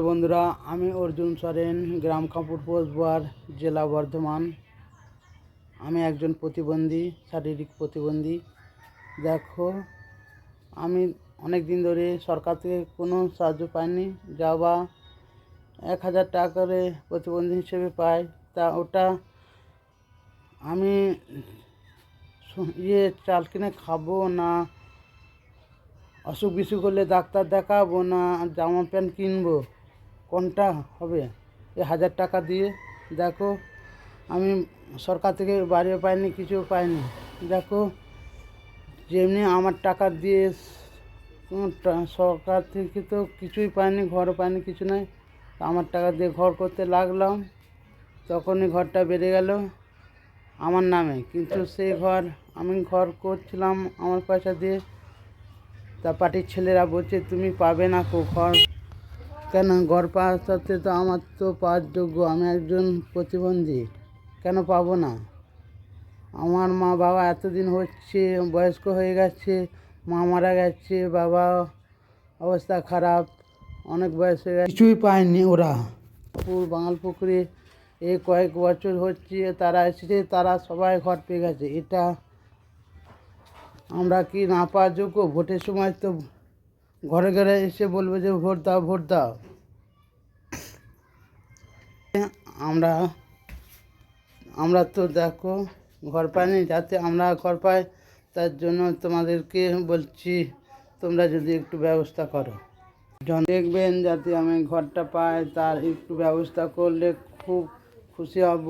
বন্ধুরা, আমি অর্জুন সরেন, গ্রাম কাপুর পোস্টবার, জেলা বর্ধমান। আমি একজন প্রতিবন্ধী, শারীরিক প্রতিবন্ধী। দেখো, আমি অনেক দিন ধরে সরকার থেকে কোনো সাহায্য পাইনি। যা বা 1,000 টাকা করে প্রতিবন্ধী হিসেবে পাই, তা ওটা আমি চাল কিনে খাবো, না অসুখ বিসুখ হলে ডাক্তার দেখাবো, না জামা প্যান্ট কিনবো, কোনটা হবে? 1,000 টাকা দিয়ে দেখো, আমি সরকার থেকে বাড়িও পাইনি, কিছু পাইনি। দেখো, যেমনি আমার টাকা দিয়ে সরকার থেকে তো কিছুই পাইনি, ঘরও পাইনি, কিছু নাই। আমার টাকা দিয়ে ঘর করতে লাগলাম, তখনই ঘরটা বেড়ে গেল আমার নামে। কিন্তু সেই ঘর আমি করছিলাম আমার পয়সা দিয়ে। তা পার্টির ছেলেরা বলছে তুমি পাবে না ঘর। কেন ঘর পাওয়াতে তো আমার তো পাওয়ার যোগ্য, আমি একজন প্রতিবন্ধী, কেন পাবো না? আমার মা বাবা এতদিন হচ্ছে, বয়স্ক হয়ে গেছে, মা মারা গেছে, বাবা অবস্থা খারাপ, অনেক বয়স হয়ে গেছে, কিছুই পায়নি ওরা। বাঙালপুকুরে এই কয়েক বছর হচ্ছে তারা এসেছে, তারা সবাই ঘর পেয়ে গেছে। এটা আমরা কি না পাওয়ার যোগ্য? ভোটের সময় তো ঘরে ঘরে এসে বলবে যে ভোট দাও, ভোট দাও। আমরা তো দেখো ঘর পাইনি, যাতে আমরা ঘর পাই তার জন্য তোমাদেরকে বলছি, তোমরা যদি একটু ব্যবস্থা করো। দেখবেন যাতে আমি ঘরটা পাই, তার একটু ব্যবস্থা করলে খুব খুশি হব।